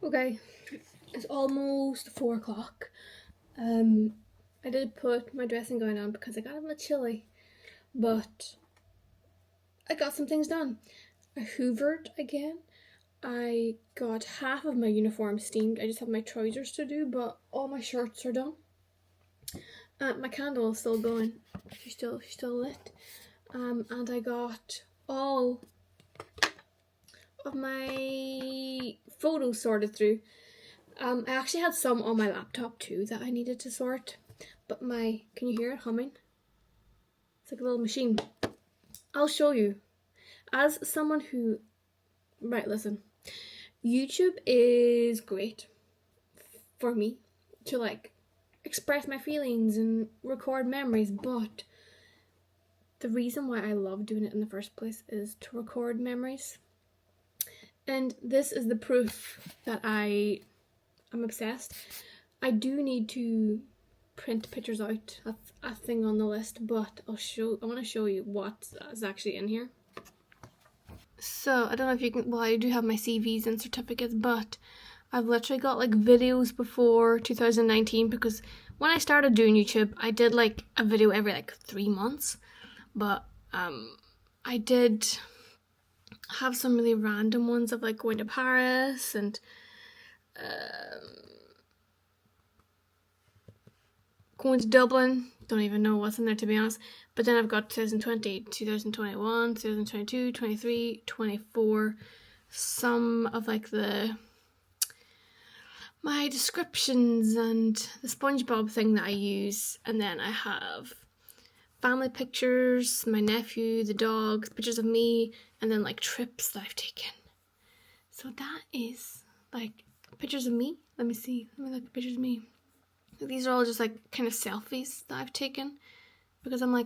Okay, it's almost 4 o'clock. I did put my dressing gown on because I got a bit chilly, but I got some things done. I hoovered again. I got half of my uniform steamed. I just have my trousers to do, but all my shirts are done. My candle is still going. She's still lit. And I got all of my photos sorted through. I actually had some on my laptop too that I needed to sort, but can you hear it humming? It's like a little machine. I'll show you. As someone who, right, listen, YouTube is great for me to express my feelings and record memories, but the reason why I love doing it in the first place is to record memories. And this is the proof that I'm obsessed. I do need to print pictures out. That's a thing on the list, but I want to show you what is actually in here. So I don't know if you can, well, I do have my CVs and certificates, but I've literally got videos before 2019, because when I started doing YouTube, I did a video every 3 months, but I did have some really random ones of going to Paris and going to Dublin. Don't even know what's in there, to be honest. But then I've got 2020, 2021, 2022, 23, 24. Some of my descriptions and the SpongeBob thing that I use. And then I have family pictures, my nephew, the dogs, pictures of me, and then trips that I've taken. So that is pictures of me. Let me see. Let me look at pictures of me. These are all just kind of selfies that I've taken, because I'm I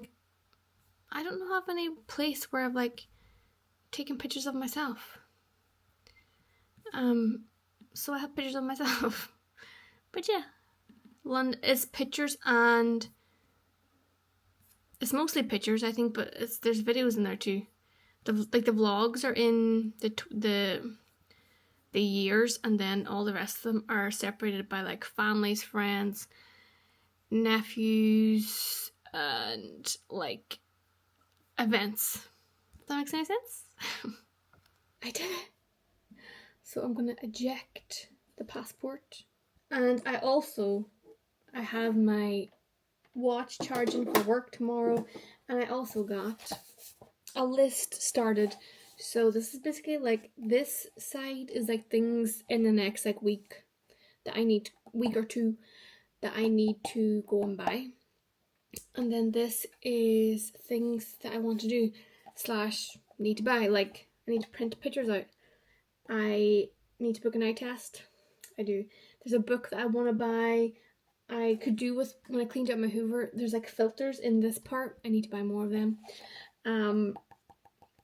don't have any place where I've taken pictures of myself. So I have pictures of myself. But yeah, London is pictures, and it's mostly pictures, I think, but there's videos in there too. The vlogs are in the years, and then all the rest of them are separated by families, friends, nephews, and events. Does that make any sense? I did it. So I'm gonna eject the passport, and I have my watch charging for work tomorrow, and I also got a list started. So this is basically this side is things in the next week that I need, week or two, that I need to go and buy. And then this is things that I want to do / need to buy. I need to print pictures out. I need to book an eye test. I do. There's a book that I want to buy. I could do with, when I cleaned out my Hoover, there's filters in this part. I need to buy more of them.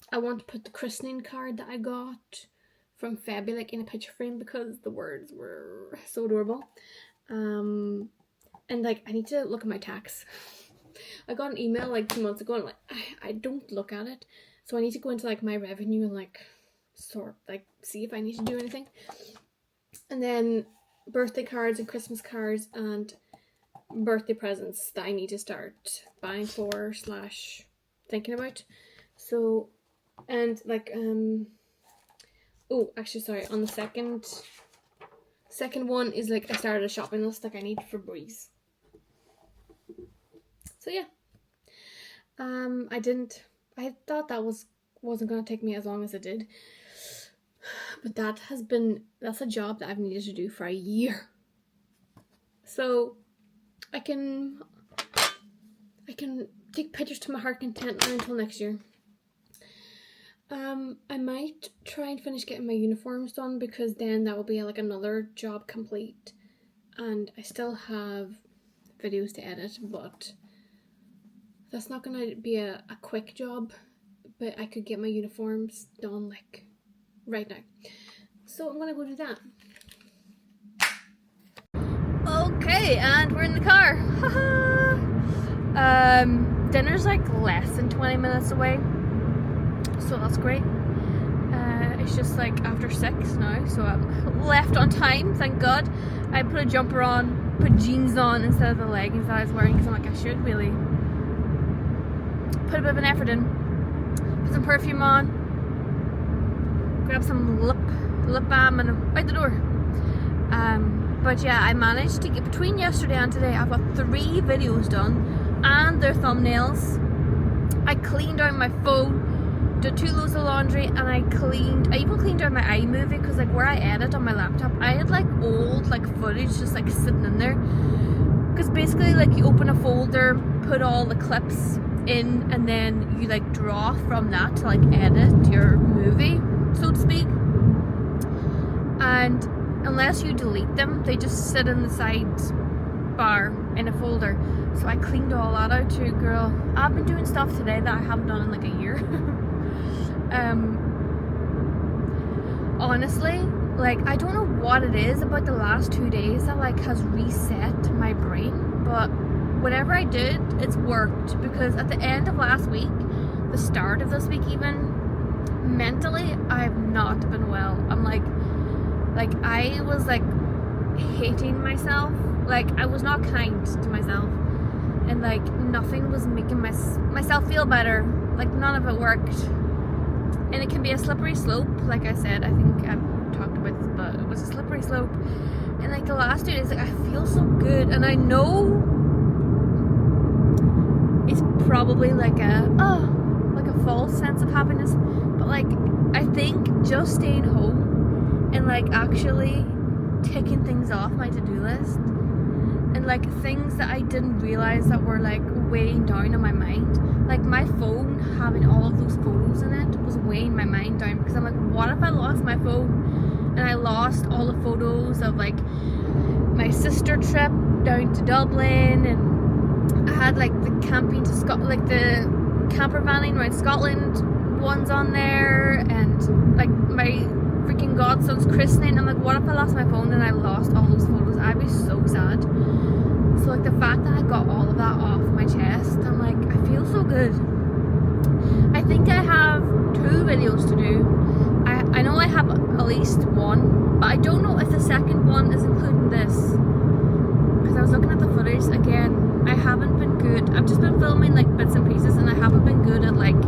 I want to put the christening card that I got from Febby in a picture frame, because the words were so adorable. And I need to look at my tax. I got an email 2 months ago, and I don't look at it, so I need to go into my revenue and see if I need to do anything. And then birthday cards and Christmas cards and birthday presents that I need to start buying for / thinking about. So, and oh, actually, sorry, on the second one is I started a shopping list I need for Breeze. So yeah, I thought that wasn't going to take me as long as it did, but that's a job that I've needed to do for a year. So I can take pictures to my heart content until next year. I might try and finish getting my uniforms done, because then that will be another job complete, and I still have videos to edit, but that's not gonna be a quick job. But I could get my uniforms done right now, so I'm gonna go do that. Okay, and we're in the car. Dinner's less than 20 minutes away, so that's great. It's just like after 6 now, so I'm left on time, thank God. I put a jumper on, put jeans on instead of the leggings that I was wearing, because I'm like, I should really put a bit of an effort in. Put some perfume on, grab some lip balm, and I'm out the door. But yeah, I managed to get, between yesterday and today, I've got 3 videos done and their thumbnails. I cleaned out my phone, did 2 loads of laundry, and I even cleaned out my iMovie, because like where I edit on my laptop, I had like old like footage just like sitting in there. Because basically like you open a folder, put all the clips in, and then you like draw from that to like edit your movie, so to speak. And unless you delete them, they just sit in the side bar in a folder. So I cleaned all that out too, girl. I've been doing stuff today that I haven't done in like a year. Honestly, like I don't know what it is about the last 2 days that like has reset my brain, but whatever I did, it's worked. Because at the end of last week, the start of this week even, mentally I've not been well. I'm like I was like hating myself, like I was not kind to myself, and like nothing was making myself feel better. Like none of it worked, and it can be a slippery slope. Like I said, I think I've talked about this, but it was a slippery slope. And like the last 2 days, like I feel so good, and I know it's probably like a false sense of happiness, but like I think just staying home and like actually ticking things off my to-do list, and like things that I didn't realize that were like weighing down on my mind, like my phone having all of those photos in it was weighing my mind down, because I'm like, what if I lost my phone and I lost all the photos of like my sister trip down to Dublin, and I had like the camping to Scotland, like the camper vanning around Scotland ones on there, and like my freaking godson's christening. I'm like, what if I lost my phone and I lost all those photos? I'd be so sad. So like the fact that I got all of that off my chest, I'm like, I feel so good. I think I have 2 videos to do. I know I have at least 1, but I don't know if the second one is including this, because I was looking at the footage again. I haven't been good. I've just been filming like bits and pieces, and I haven't been good at like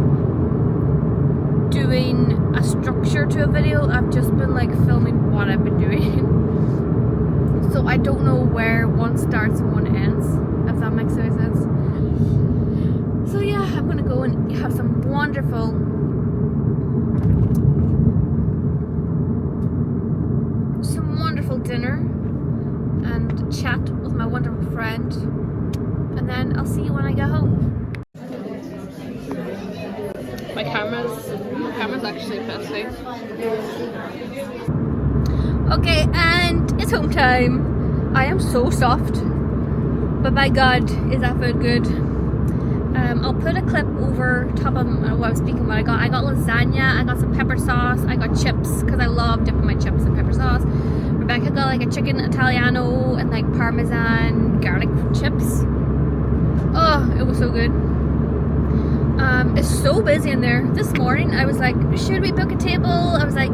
doing a structure to a video. I've just been like filming what I've been doing. So I don't know where one starts and one ends, if that makes any sense. So yeah, I'm gonna go and have some wonderful dinner and chat with my wonderful friend, and then I'll see you when I get home. My camera's actually pissy. Okay, and it's home time. I am so soft, but by God, is that food good? I'll put a clip over top of what I was speaking about. I got lasagna, I got some pepper sauce, I got chips, because I love dipping my chips in pepper sauce. Rebecca got like a chicken Italiano and like Parmesan garlic chips. Oh, it was so good. It's so busy in there. This morning I was like, should we book a table? I was like,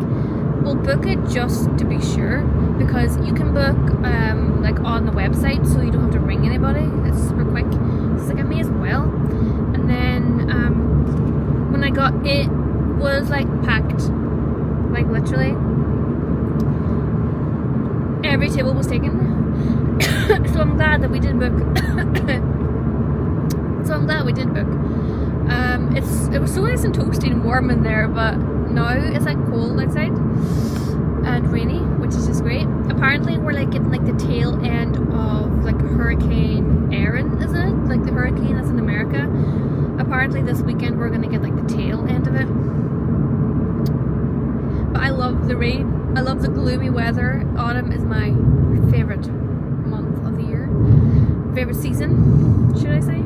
we'll book it just to be sure, because you can book like on the website, so you don't have to ring anybody. It's super quick. It's like I may as well. And then when I got it was like packed, like literally every table was taken. So I'm glad that we did book. It was so nice and toasty and warm in there, but now it's like cold outside and rainy, which is just great. Apparently we're like getting like the tail end of like Hurricane Erin, is it? Like the hurricane that's in America. Apparently this weekend we're gonna get like the tail end of it. But I love the rain. I love the gloomy weather. Autumn is my favorite month of the year. Favorite season, should I say?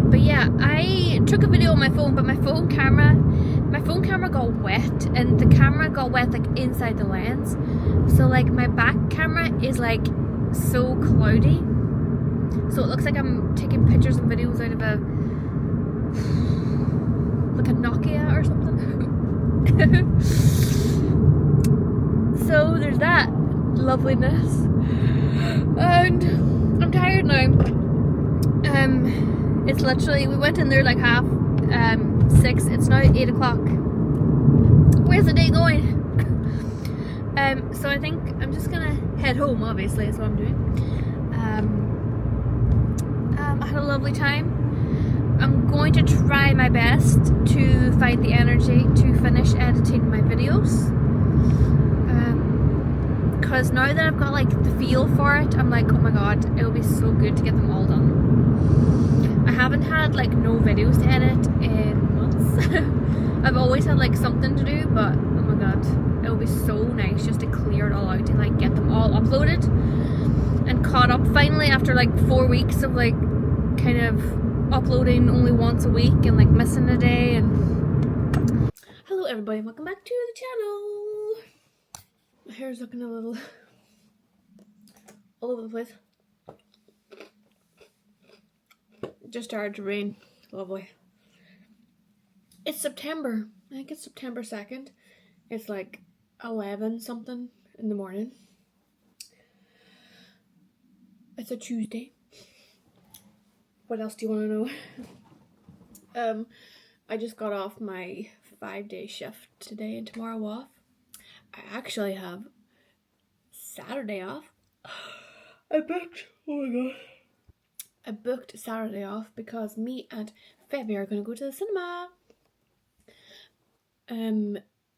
But yeah, I took a video on my phone, but my phone camera got wet, and the camera got wet like inside the lens. So like my back camera is like so cloudy, so it looks like I'm taking pictures and videos out of like a Nokia or something. loveliness. And I'm tired now. It's literally, we went in there like 6:30. It's now 8 o'clock. Where's the day going? So I think I'm just gonna head home, obviously, is what I'm doing. I had a lovely time. I'm going to try my best to find the energy to finish editing my videos. Because now that I've got like the feel for it, I'm like, oh my god, it will be so good to get them all done. I haven't had like no videos to edit in months. I've always had like something to do, but oh my god, it will be so nice just to clear it all out and like get them all uploaded and caught up finally after like 4 weeks of like kind of uploading only once a week and like missing a day. And hello everybody, welcome back to the channel. My hair's looking a little all over the place. It just started to rain. Lovely. It's September. I think it's September 2nd. It's like 11 something in the morning. It's a Tuesday. What else do you want to know? I just got off my 5-day shift today and tomorrow off. I actually have Saturday off. I booked Saturday off because me and Febby are going to go to the cinema.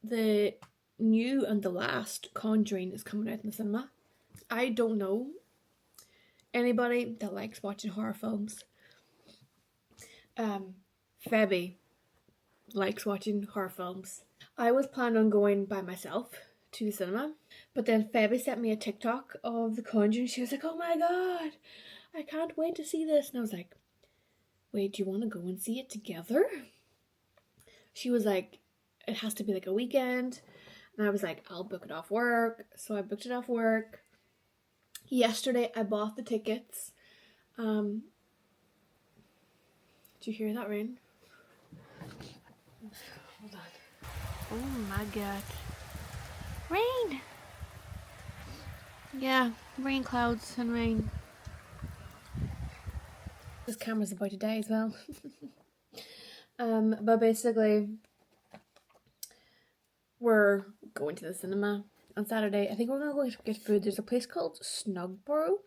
The new and the last Conjuring is coming out in the cinema. I don't know anybody that likes watching horror films. Febby likes watching horror films. I was planning on going by myself to the cinema, but then Febby sent me a TikTok of The Conjuring. She was like, oh my god, I can't wait to see this. And I was like, wait, do you want to go and see it together? She was like, it has to be like a weekend. And I was like, I'll book it off work. So I booked it off work. Yesterday I bought the tickets. Did you hear that rain? Hold on. Oh my god. Rain! Yeah, rain clouds and rain. This camera's about to die as well. But basically, we're going to the cinema on Saturday. I think we're gonna go get food. There's a place called Snugborough.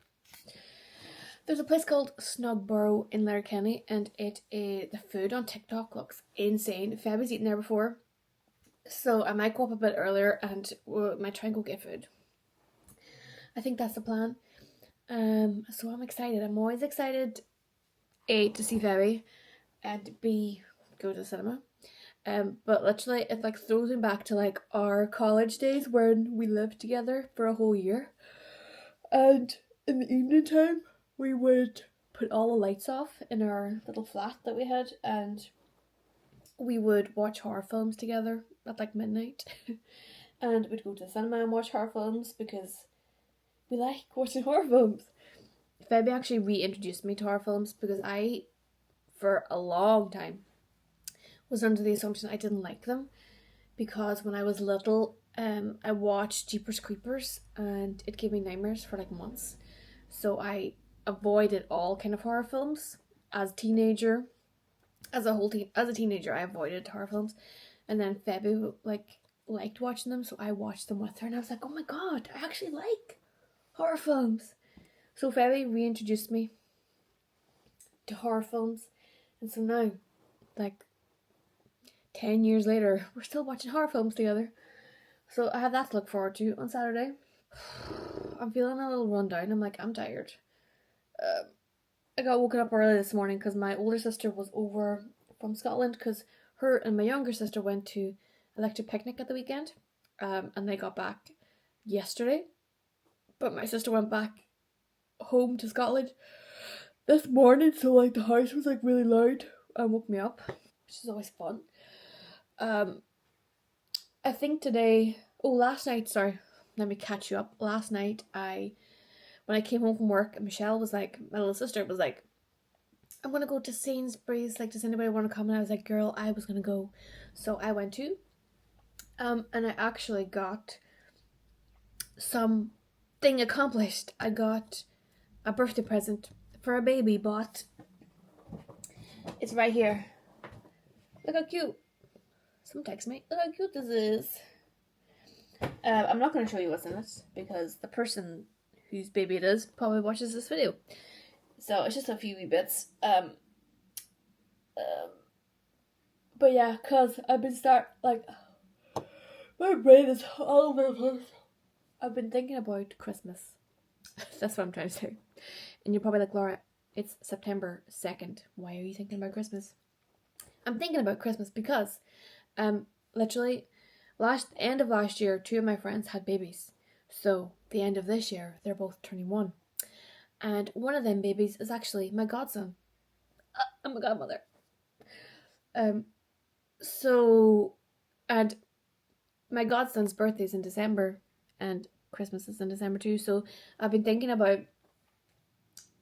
There's a place called Snugborough in Letterkenny, and the food on TikTok looks insane. Fabby's eaten there before, so I might go up a bit earlier and we might try and go get food. I think that's the plan. So I'm excited. I'm always excited, A, to see Fabby, and B, go to the cinema. But literally it like throws me back to like our college days when we lived together for a whole year, and in the evening time we would put all the lights off in our little flat that we had, and we would watch horror films together at like midnight. And we'd go to the cinema and watch horror films because we like watching horror films. Febby actually reintroduced me to horror films because I, for a long time, was under the assumption I didn't like them because when I was little, I watched Jeepers Creepers and it gave me nightmares for like months. So I avoided all kind of horror films as a teenager. As a teenager, I avoided horror films, and then Febby liked watching them, so I watched them with her, and I was like, oh my god, I actually like horror films. So Febby reintroduced me to horror films, and so now, like 10 years later, we're still watching horror films together. So I have that to look forward to on Saturday. I'm feeling a little run down. I'm tired. I got woken up early this morning because my older sister was over from Scotland because her and my younger sister went to a lecture picnic at the weekend, and they got back yesterday. But my sister went back home to Scotland this morning, so like the house was like really loud and woke me up, which is always fun. I think last night, sorry, let me catch you up. Last night, when I came home from work, Michelle was like, my little sister was like, I'm gonna go to Sainsbury's, like, does anybody want to come? And I was like, girl, I was gonna go. So I went to, and I actually got some thing accomplished. I got a birthday present for a baby, but it's right here. Look how cute. Someone text me. Look how cute this is. I'm not going to show you what's in it because the person whose baby it is probably watches this video. So it's just a few wee bits. But yeah, cause I've been my brain is all over the place. I've been thinking about Christmas. That's what I'm trying to say. And you're probably like, Laura, it's September 2nd. Why are you thinking about Christmas? I'm thinking about Christmas because, literally, end of last year, 2 of my friends had babies. So the end of this year, they're both turning 1. And one of them babies is actually my godson. I'm a godmother. And my godson's birthday is in December, and Christmas is in December too. So I've been thinking about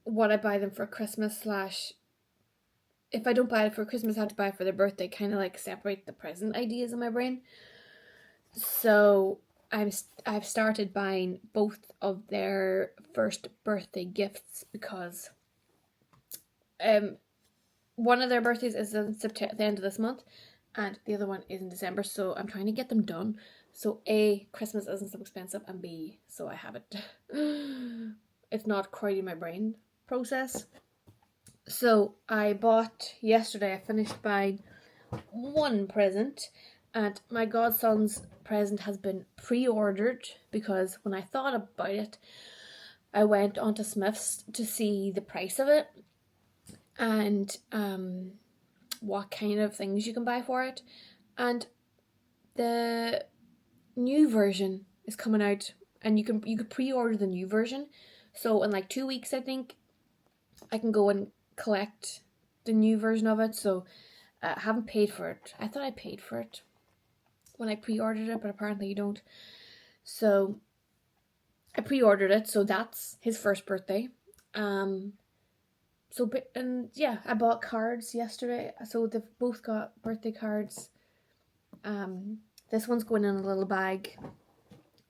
what I buy them for Christmas / if I don't buy it for Christmas, I have to buy it for their birthday. Kind of like separate the present ideas in my brain. So I've started buying both of their first birthday gifts because one of their birthdays is in September, the end of this month, and the other one is in December. So I'm trying to get them done. So A, Christmas isn't so expensive, and B, so I have it. It's not quite in my brain process. So I bought yesterday. I finished buying one present, and my godson's present has been pre-ordered because when I thought about it, I went onto Smith's to see the price of it and what kind of things you can buy for it. And the new version is coming out, and you could pre-order the new version. So in like 2 weeks, I think, I can go and collect the new version of it. So I haven't paid for it. I thought I paid for it when I pre-ordered it, but apparently you don't. So I pre-ordered it, so that's his first birthday. I bought cards yesterday, so they've both got birthday cards. This one's going in a little bag,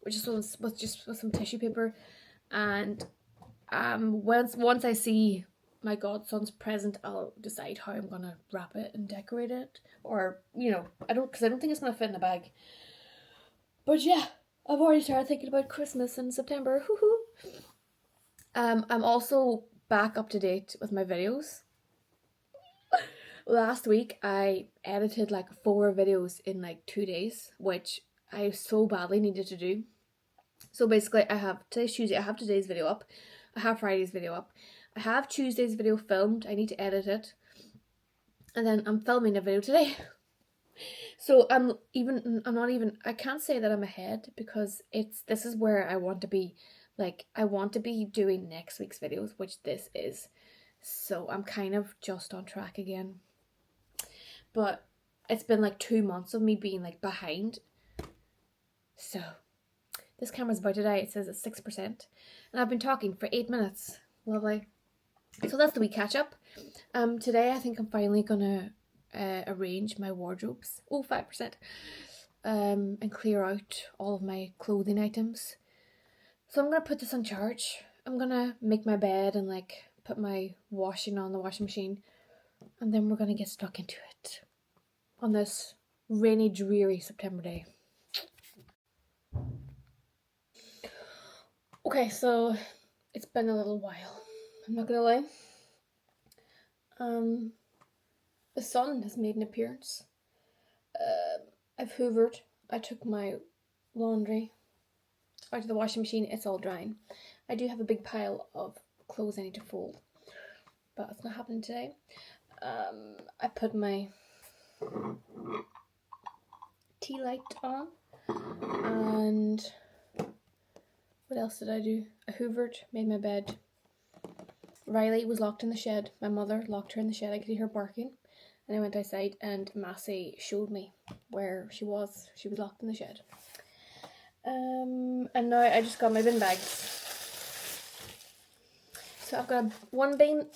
which is with some tissue paper, and once I see my godson's present, I'll decide how I'm gonna wrap it and decorate it, or I don't think it's gonna fit in a bag. But yeah, I've already started thinking about Christmas in September. I'm also back up to date with my videos. Last week I edited like 4 videos in like 2 days, which I so badly needed to do. So basically today's Tuesday, I have today's video up, I have Friday's video up, I have Tuesday's video filmed, I need to edit it, and then I'm filming a video today. So I can't say that I'm ahead because this is where I want to be. Like, I want to be doing next week's videos, which this is. So I'm kind of just on track again. But it's been like 2 months of me being like behind. So this camera's about to die. It says it's 6%. And I've been talking for 8 minutes. Lovely. So that's the wee catch up. Today I think I'm finally gonna arrange my wardrobes. 5%. And clear out all of my clothing items. So I'm gonna put this on charge. I'm gonna make my bed and like put my washing on the washing machine, and then we're gonna get stuck into it on this rainy, dreary September day. Okay, so it's been a little while. I'm not gonna lie. The sun has made an appearance. I've hoovered. I took my laundry out of the washing machine. It's all drying. I do have a big pile of clothes I need to fold, but it's not happening today. I put my tea light on, and what else did I do? I hoovered, made my bed. Riley was locked in the shed. My mother locked her in the shed. I could hear her barking, and I went outside, and Massey showed me where she was. She was locked in the shed. And now I just got my bin bags. So I've got one bin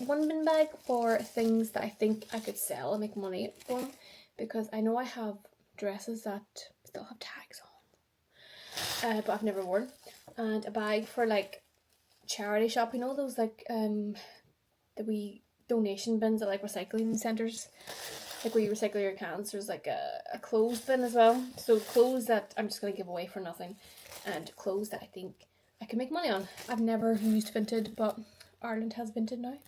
bag for things that I think I could sell and make money from, because I know I have dresses that still have tags on, but I've never worn. and a bag for like charity shop. You know those like the wee donation bins at like recycling centres, like where you recycle your cans. There's like a clothes bin as well. So clothes that I'm just gonna give away for nothing, and clothes that I think I can make money on. I've never used Vinted, but Ireland has Vinted now,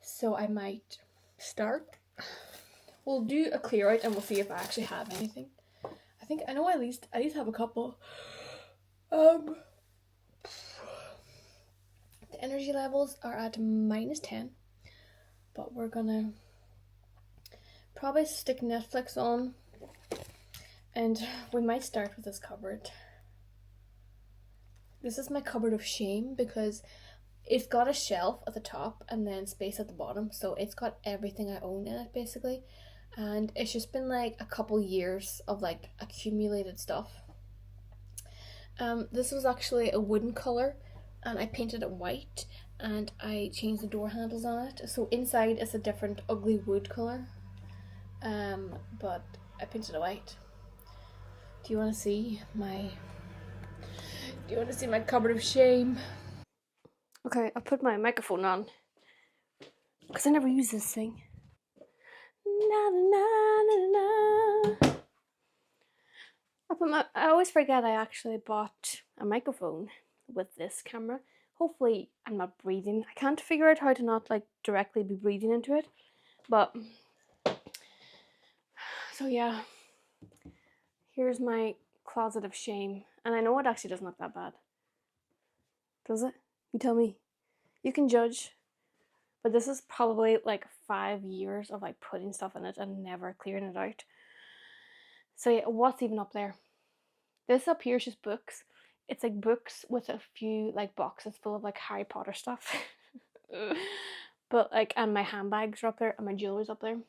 so I might start. We'll do a clear out and we'll see if I actually have anything. I think I know at least have a couple. The energy levels are at -10, but we're gonna probably stick Netflix on, and we might start with this cupboard. This is my cupboard of shame because it's got a shelf at the top and then space at the bottom, so it's got everything I own in it basically, and it's just been like a couple years of like accumulated stuff. This was actually a wooden color, and I painted it white, and I changed the door handles on it. So inside it's a different ugly wood color, but I painted it white. Do you want to see my? Do you want to see my cupboard of shame? Okay, I put my microphone on because I never use this thing. Na na na na na. I always forget I actually bought a microphone with this camera. Hopefully I'm not breathing. I can't figure out how to not like directly be breathing into it. But so yeah, here's my closet of shame. And I know it actually doesn't look that bad. Does it? You tell me. You can judge. But this is probably like 5 years of like putting stuff in it and never clearing it out. So yeah, what's even up there? This up here is just books. It's like books with a few like boxes full of like Harry Potter stuff. But like, and my handbags are up there and my jewelry's up there.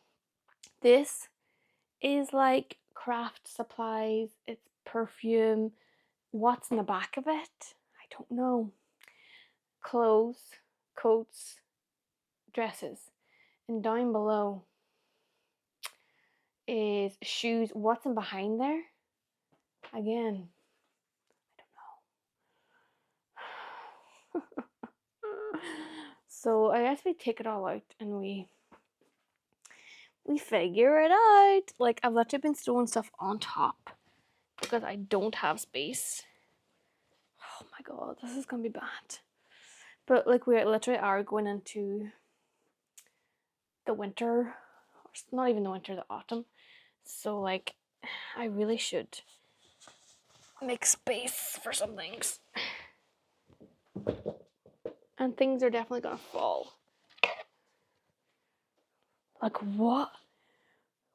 This is like craft supplies, it's perfume. What's in the back of it? I don't know. Clothes, coats, dresses. And down below is shoes. What's in behind there? Again, I don't know. So I guess we take it all out and we figure it out. Like, I've literally been storing stuff on top because I don't have space. Oh my god, this is gonna be bad. But like, we literally are going into the winter, or not even the winter, the autumn. So like, I really should make space for some things. And things are definitely gonna fall. Like, what?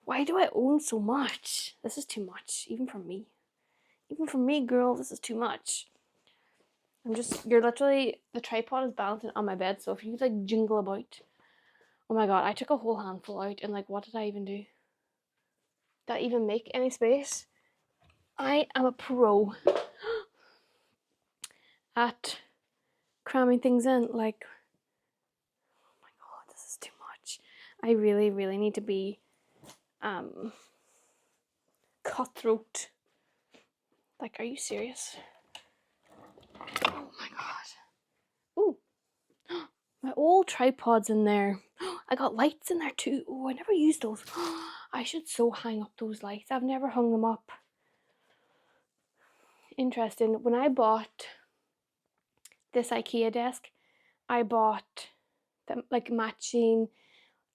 Why do I own so much? This is too much, even for me. Even for me, girl, this is too much. You're literally, the tripod is balancing on my bed, so if you like jingle about, oh my god, I took a whole handful out, and like, what did I even do? Did that even make any space? I am a pro at cramming things in. Like, oh my god, this is too much. I really, really need to be cutthroat. Like, are you serious? Oh my god. Ooh. My old tripod's in there. I got lights in there too. Oh, I never used those. I should so hang up those lights. I've never hung them up. Interesting. When I bought this IKEA desk, I bought the like matching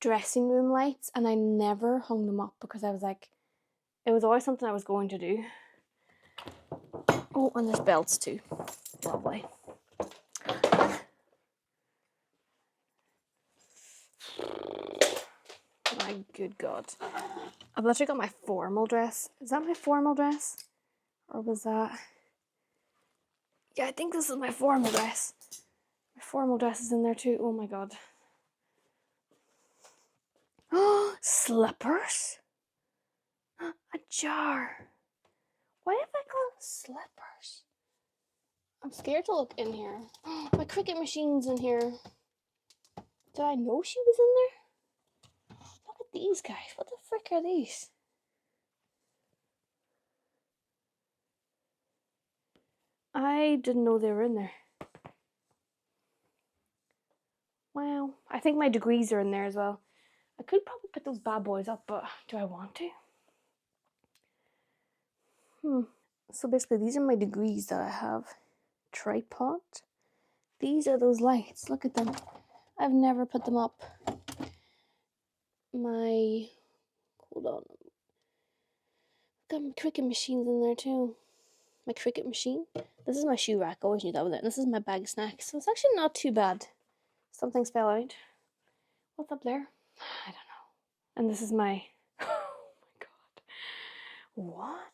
dressing room lights, and I never hung them up because I was like, it was always something I was going to do. Oh, and there's belts too. Lovely. My good god. I've literally got my formal dress. Is that my formal dress? Or was that... Yeah, I think this is my formal dress. My formal dress is in there too. Oh my god. Oh, slippers? A jar. Why have I got slippers? I'm scared to look in here. My Cricut machine's in here. Did I know she was in there? Look at these guys. What the frick are these? I didn't know they were in there. Wow. I think my degrees are in there as well. I could probably put those bad boys up, but do I want to? So basically, these are my degrees that I have. Tripod. These are those lights. Look at them. I've never put them up. Hold on. Got my Cricut machines in there too. My Cricut machine. This is my shoe rack. I always knew that was it. And this is my bag of snacks. So it's actually not too bad. Some things fell out. What's up there? I don't know. And this is my... Oh my god. What?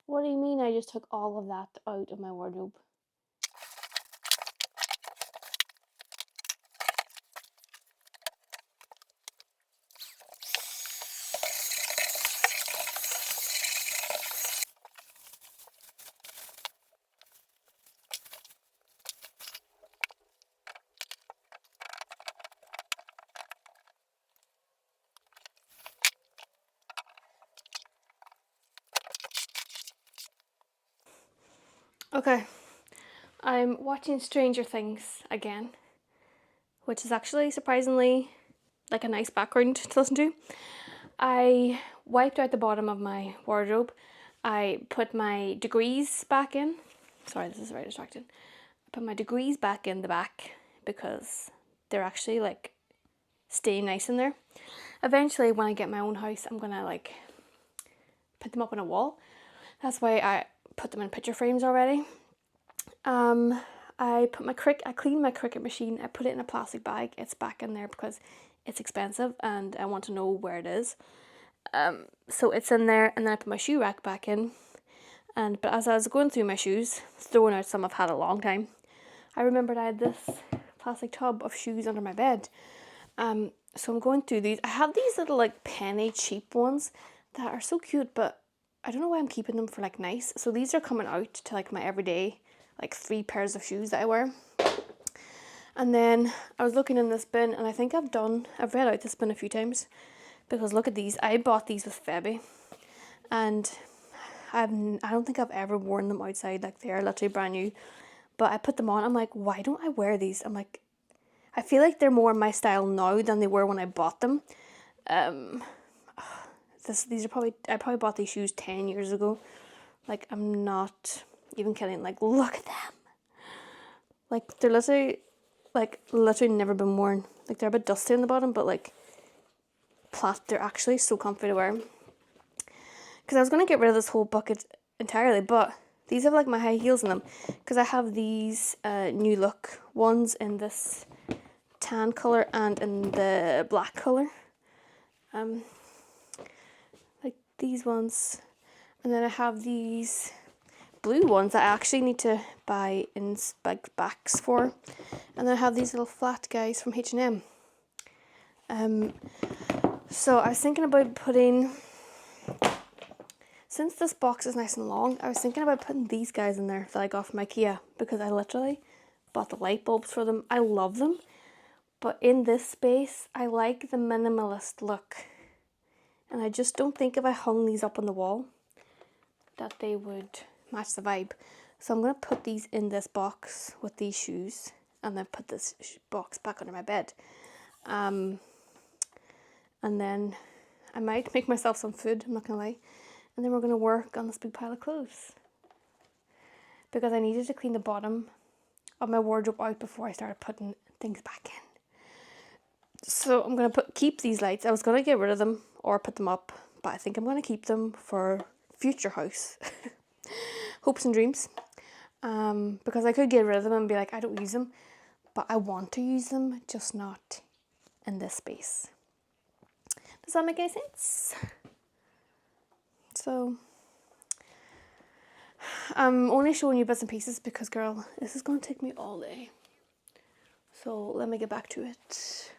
What do you mean I just took all of that out of my wardrobe? Okay, I'm watching Stranger Things again, which is actually surprisingly like a nice background to listen to. I wiped out the bottom of my wardrobe. I put my degrees back in. Sorry, this is very distracting. I put my degrees back in the back because they're actually like staying nice in there. Eventually, when I get my own house, I'm gonna like put them up on a wall. That's why I put them in picture frames already. I cleaned my Cricut machine. I put it in a plastic bag. It's back in there because it's expensive and I want to know where it is. So it's in there, and then I put my shoe rack back in. But as I was going through my shoes, throwing out some I've had a long time, I remembered I had this plastic tub of shoes under my bed. So I'm going through these. I have these little like penny cheap ones that are so cute, but I don't know why I'm keeping them for like nice. So these are coming out to like my everyday, like 3 pairs of shoes that I wear. And then I was looking in this bin, and I think I've read out this bin a few times, because look at these. I bought these with Febby, and I don't think I've ever worn them outside. Like, they are literally brand new, but I put them on. I'm like, why don't I wear these? I'm like, I feel like they're more my style now than they were when I bought them. These are I probably bought these shoes 10 years ago. Like, I'm not even kidding. Like, look at them. Like, they're literally never been worn. Like, they're a bit dusty on the bottom, but like they're actually so comfy to wear. Because I was going to get rid of this whole bucket entirely, but these have like my high heels in them, because I have these new look ones in this tan colour and in the black colour. Like these ones. And then I have these blue ones that I actually need to buy in backs for. And then I have these little flat guys from H&M. So I was thinking about putting, since this box is nice and long, I was thinking about putting these guys in there that I got from IKEA, because I literally bought the light bulbs for them. I love them, but in this space, I like the minimalist look. And I just don't think if I hung these up on the wall that they would match the vibe. So I'm going to put these in this box with these shoes, and then put this box back under my bed. And then I might make myself some food, I'm not going to lie. And then we're going to work on this big pile of clothes, because I needed to clean the bottom of my wardrobe out before I started putting things back in. So I'm going to keep these lights. I was going to get rid of them or put them up, but I think I'm going to keep them for future house. Hopes and dreams. Because I could get rid of them and be like, I don't use them, but I want to use them, just not in this space. Does that make any sense? So I'm only showing you bits and pieces because, girl, this is going to take me all day. So let me get back to it.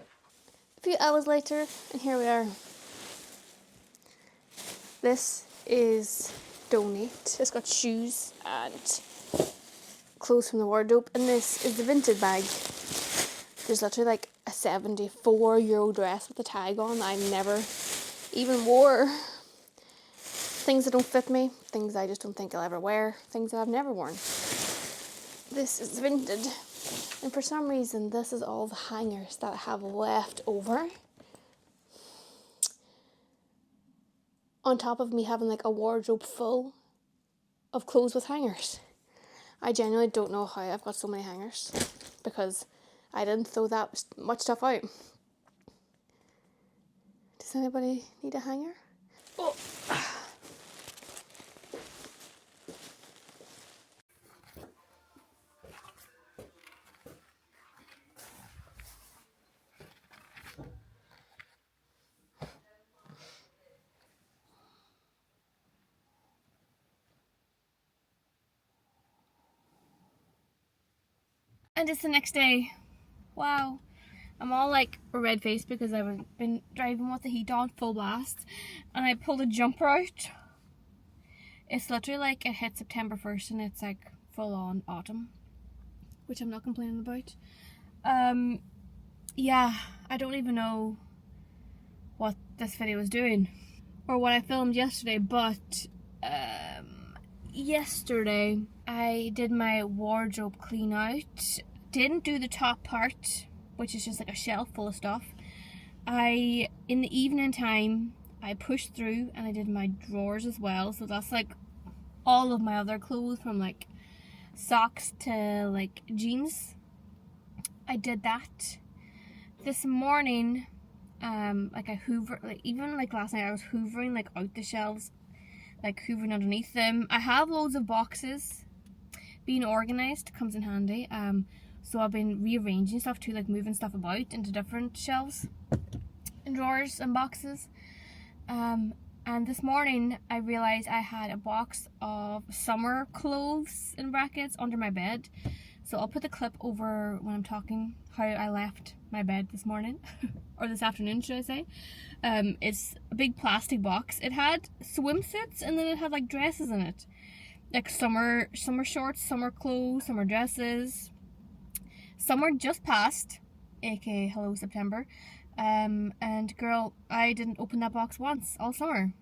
A few hours later, and here we are. This is Donate. It's got shoes and clothes from the wardrobe, and this is the Vinted bag. There's literally like a €74 dress with a tag on that I never even wore. Things that don't fit me, things I just don't think I'll ever wear, things that I've never worn. this is vintage, and for some reason this is all the hangers that I have left over, on top of me having like a wardrobe full of clothes with hangers. I genuinely don't know how I've got so many hangers, because I didn't throw that much stuff out. Does anybody need a hanger? Oh. And it's the next day. Wow. I'm all like red faced because I've been driving with the heat on full blast, and I pulled a jumper out. It's literally like it hit September 1st and it's like full on autumn, which I'm not complaining about. Yeah, I don't even know what this video was doing or what I filmed yesterday, but yesterday I did my wardrobe clean out. Didn't do the top part, which is just like a shelf full of stuff. In the evening time, I pushed through and I did my drawers as well. So that's like all of my other clothes, from like socks to like jeans. I did that. This morning, like I hoovered, like even like last night I was hoovering like out the shelves, like hoovering underneath them. I have loads of boxes. Being organised comes in handy. So I've been rearranging stuff too, like moving stuff about into different shelves and drawers and boxes. And this morning I realised I had a box of summer clothes in brackets under my bed. So I'll put the clip over when I'm talking how I left my bed this morning, or this afternoon should I say. It's a big plastic box. It had swimsuits and then it had like dresses in it. Like summer shorts, summer clothes, summer dresses. Summer just passed, aka hello September. And girl, I didn't open that box once all summer.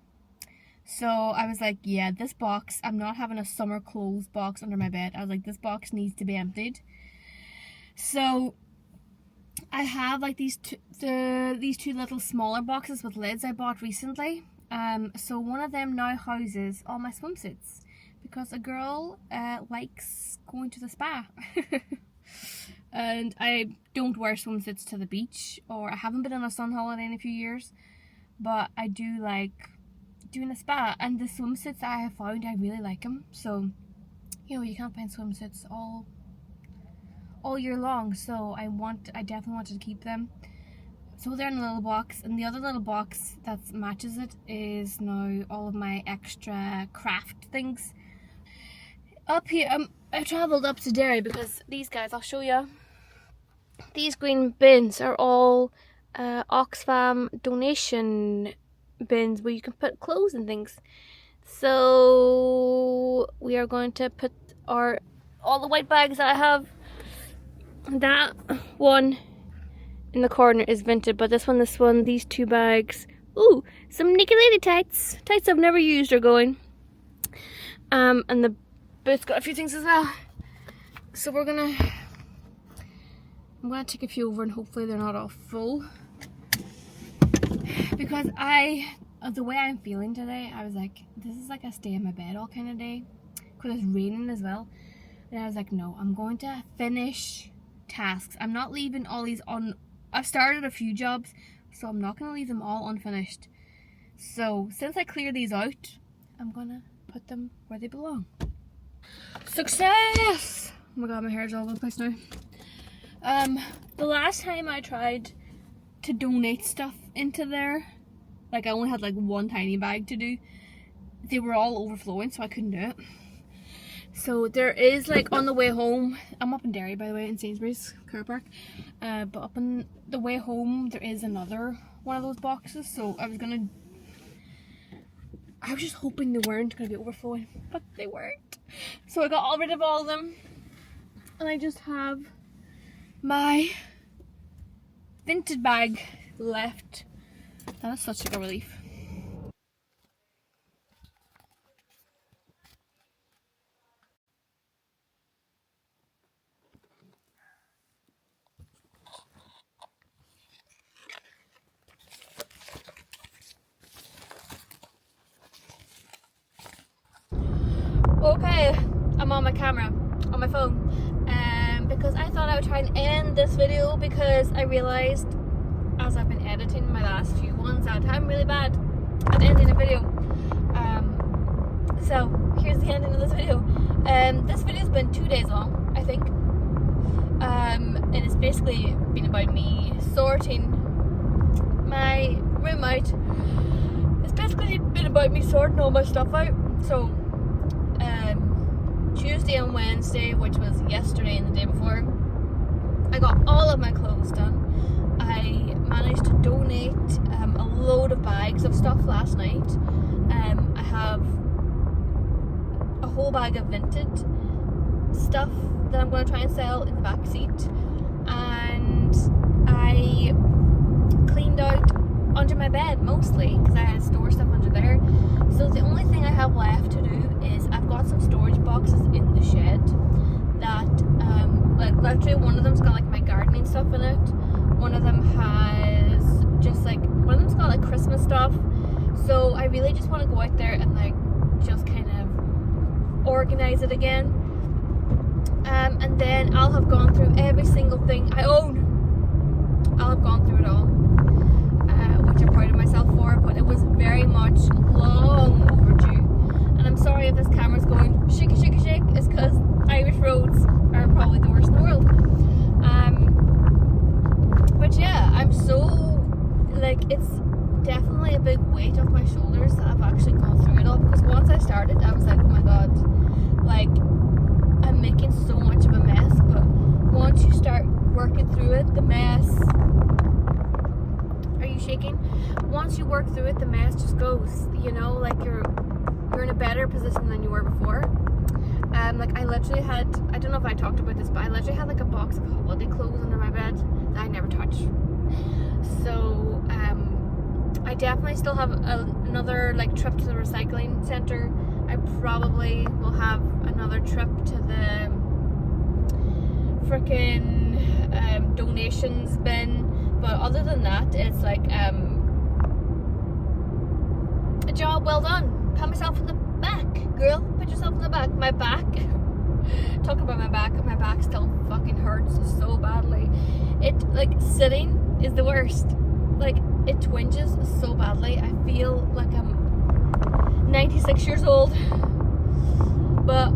So I was like, yeah, this box, I'm not having a summer clothes box under my bed. I was like, this box needs to be emptied. So I have like these two little smaller boxes with lids I bought recently. So one of them now houses all my swimsuits, because a girl likes going to the spa. And I don't wear swimsuits to the beach, or I haven't been on a sun holiday in a few years, but I do like doing a spa, and the swimsuits that I have found, I really like them. So, you know, you can't find swimsuits all year long, so I definitely wanted to keep them. So they're in a little box, and the other little box that matches it is now all of my extra craft things. Up here, I travelled up to Derry because these guys, I'll show you. These green bins are all Oxfam donation bins where you can put clothes and things. So we are going to put all the white bags that I have. That one in the corner is vintage, but this one, these two bags. Ooh, some Nikki Lady tights. Tights I've never used are going. And the boot's got a few things as well. So I'm gonna take a few over and hopefully they're not all full. Because the way I'm feeling today, I was like, this is like a stay in my bed all kind of day. Because it's raining as well. And I was like, no, I'm going to finish tasks. I'm not leaving all these I've started a few jobs, so I'm not going to leave them all unfinished. So since I clear these out, I'm going to put them where they belong. Success! Oh my god, my hair's all over the place now. The last time I tried to donate stuff into there, like I only had like one tiny bag to do, they were all overflowing, so I couldn't do it. So there is, like, on the way home, I'm up in Derry by the way, in Sainsbury's car park, but up on the way home there is another one of those boxes, so I was just hoping they weren't going to be overflowing, but they weren't. So I got rid of all of them, and I just have my vintage bag left. That is such a relief. Okay, I'm on my camera, on my phone, because I thought I would try and end this video because I realised as I've been editing my last few ones that I'm really bad at ending a video. So here's the ending of this video. This video's been 2 days long, I think. And it's basically been about me sorting my room out. It's basically been about me sorting all my stuff out. So Tuesday and Wednesday, which was yesterday and the day before, I got all of my clothes done. I managed to donate a load of bags of stuff last night. I have a whole bag of vintage stuff that I'm going to try and sell in the back seat, and I cleaned out under my bed mostly because I had to store stuff under there. So the only thing I have left to do is I've got some storage boxes in the shed that like literally one of them's got like my gardening stuff in it, one of them has just like, one of them's got like Christmas stuff. So I really just want to go out there and like just kind of organize it again, and then I'll have gone through every single thing I own. I'll have gone through it all, which I'm proud of myself for, but it was very much long overdue. And I'm sorry if this camera's going shaky shaky shake, it's because Irish roads are probably the worst in the world. But yeah, I'm so, like, it's definitely a big weight off my shoulders that I've actually gone through it all, because once I started I was like, oh my god, like, I'm making so much of a mess. But once you start working through it, the mess, are you shaking? Once you work through it, the mess just goes, you know, like you're in a better position than you were before. Like I literally had, I don't know if I talked about this, but I literally had like a box of holiday clothes under my bed that I never touched. So I definitely still have another like trip to the recycling center. I probably will have another trip to the freaking donations bin, but other than that, it's like a job well done. Pat myself on the back, girl. Put yourself on the back. My back. Talking about my back still fucking hurts so badly. It, like, sitting is the worst. Like, it twinges so badly. I feel like I'm 96 years old. But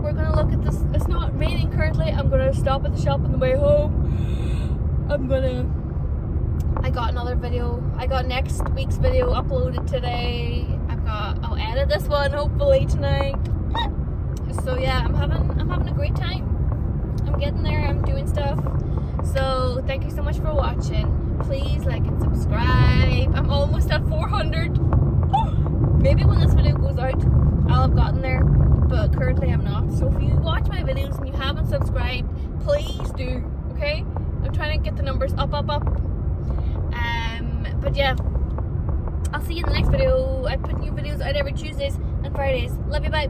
we're gonna look at this. It's not raining currently. I'm gonna stop at the shop on the way home. I got another video. I got next week's video uploaded today. I'll edit this one hopefully tonight. So yeah, I'm having a great time. I'm getting there. I'm doing stuff. So thank you so much for watching. Please like and subscribe. I'm almost at 400. Maybe when this video goes out, I'll have gotten there, but currently I'm not. So if you watch my videos and you haven't subscribed, please do. Okay? I'm trying to get the numbers up. But yeah, I'll see you in the next video. I put new videos out every Tuesdays and Fridays. Love you, bye.